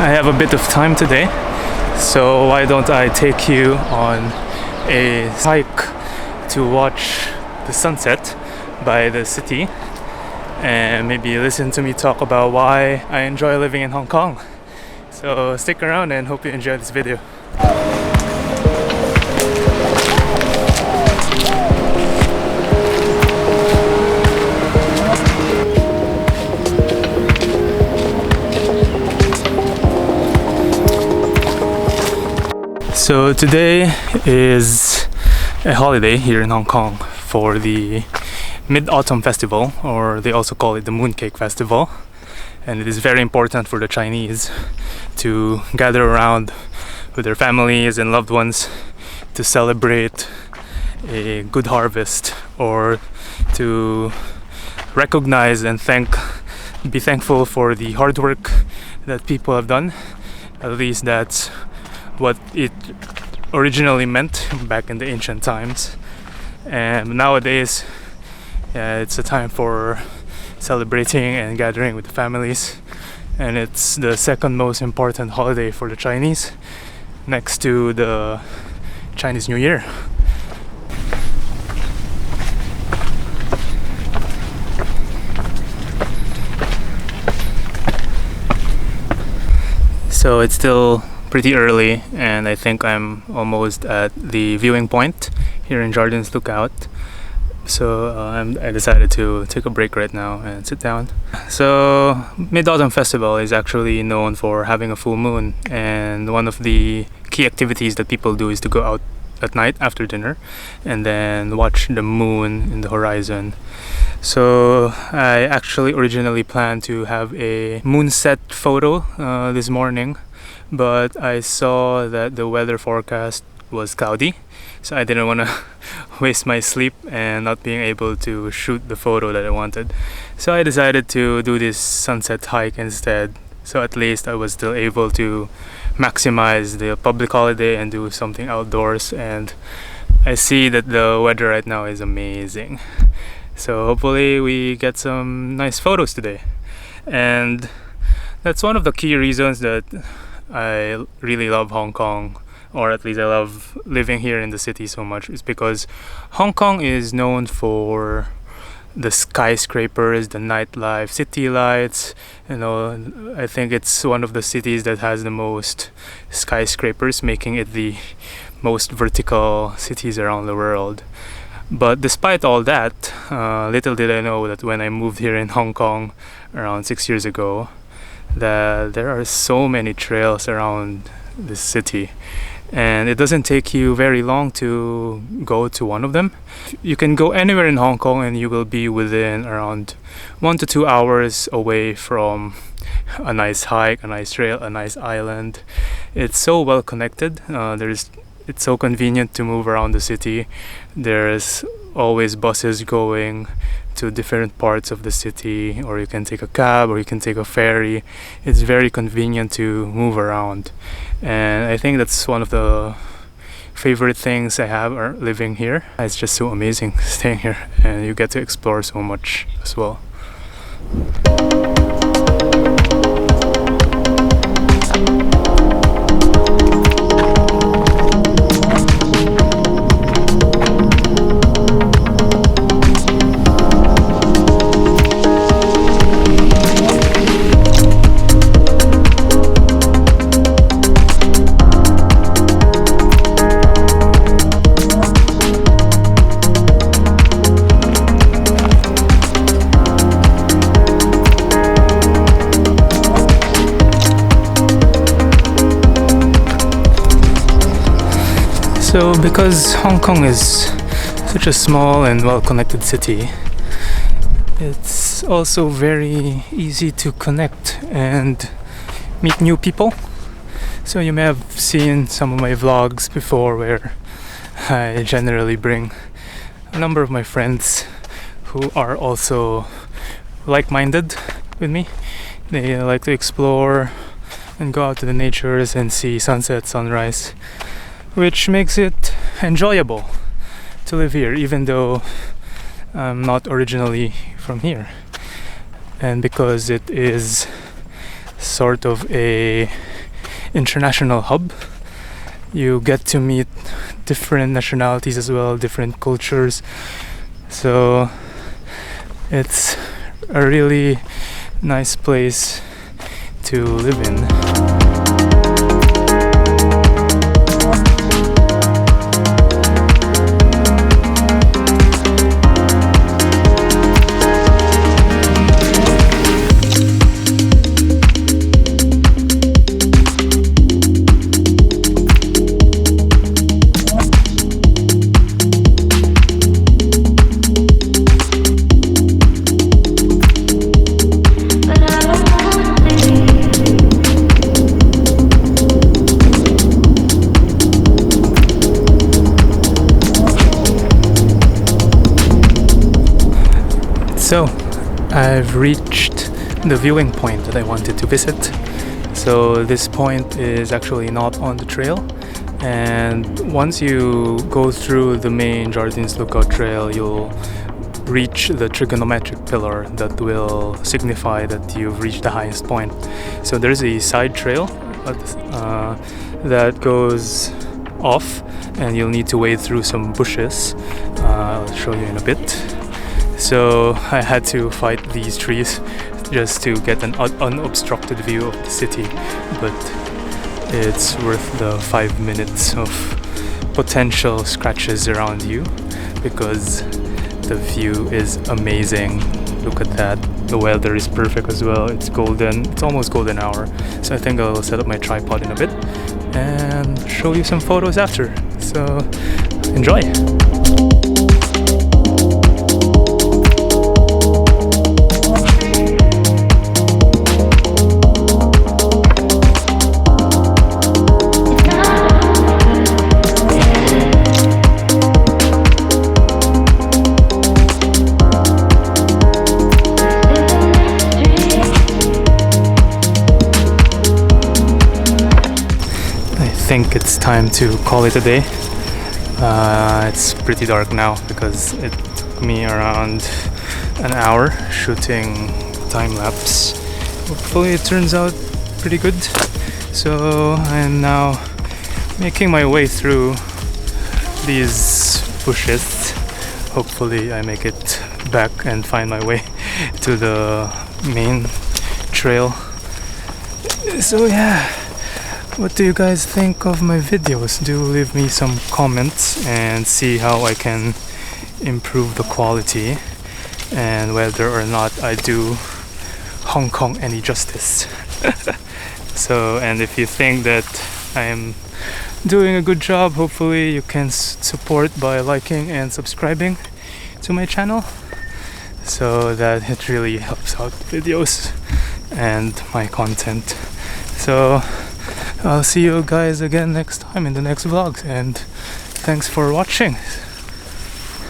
I have a bit of time today, so why don't I take you on a hike to watch the sunset by the city and maybe listen to me talk about why I enjoy living in Hong Kong. So stick around and hope you enjoy this video. So today is a holiday here in Hong Kong for the Mid-Autumn Festival, or they also call it the Mooncake Festival, and it is very important for the Chinese to gather around with their families and loved ones to celebrate a good harvest, or to recognize and be thankful for the hard work that people have done. At least that's what it originally meant back in the ancient times. And nowadays it's a time for celebrating and gathering with the families, and it's the second most important holiday for the Chinese, next to the Chinese New Year. So it's still pretty early, and I think I'm almost at the viewing point here in Jordan's Lookout. So I decided to take a break right now and sit down. So Mid-Autumn Festival is actually known for having a full moon, and one of the key activities that people do is to go out at night after dinner and then watch the moon in the horizon. So I actually originally planned to have a moonset photo this morning, but I saw that the weather forecast was cloudy, so I didn't want to waste my sleep and not being able to shoot the photo that I wanted. So I decided to do this sunset hike instead, so at least I was still able to maximize the public holiday and do something outdoors. And I see that the weather right now is amazing, so hopefully we get some nice photos today. And that's one of the key reasons that I really love Hong Kong, or at least I love living here in the city so much, is because Hong Kong is known for the skyscrapers, the nightlife, city lights. I think it's one of the cities that has the most skyscrapers, making it the most vertical cities around the world. But despite all that, little did I know that when I moved here in Hong Kong around 6 years ago, that there are so many trails around this city, and it doesn't take you very long to go to one of them. You can go anywhere in Hong Kong and you will be within around 1 to 2 hours away from a nice hike, a nice trail, a nice island. It's so well connected. It's so convenient to move around the city. There's always buses going to different parts of the city, or you can take a cab, or you can take a ferry. It's very convenient to move around, and I think that's one of the favorite things I have living here. It's just so amazing staying here, and you get to explore so much as well. So because Hong Kong is such a small and well-connected city, it's also very easy to connect and meet new people. So you may have seen some of my vlogs before where I generally bring a number of my friends who are also like-minded with me. They like to explore and go out to the natures and see sunset, sunrise, which makes it enjoyable to live here, even though I'm not originally from here. And because it is sort of a international hub. You get to meet different nationalities as well, different cultures. So it's a really nice place to live in. So, I've reached the viewing point that I wanted to visit. So this point is actually not on the trail, and once you go through the main Jardins Lookout Trail, you'll reach the trigonometric pillar that will signify that you've reached the highest point. So there's a side trail that goes off, and you'll need to wade through some bushes. I'll show you in a bit. So I had to fight these trees just to get an unobstructed view of the city, but it's worth the 5 minutes of potential scratches around you because the view is amazing. Look at that. The weather is perfect as well. It's golden. It's almost golden hour. So I think I'll set up my tripod in a bit and show you some photos after. So enjoy. I think it's time to call it a day. It's pretty dark now because it took me around an hour shooting time-lapse. Hopefully it turns out pretty good. So I'm now making my way through these bushes. Hopefully I make it back and find my way to the main trail. So yeah. What do you guys think of my videos? Do leave me some comments and see how I can improve the quality and whether or not I do Hong Kong any justice. So, and if you think that I am doing a good job, hopefully you can support by liking and subscribing to my channel, so that it really helps out the videos and my content. So I'll see you guys again next time in the next vlog, and thanks for watching.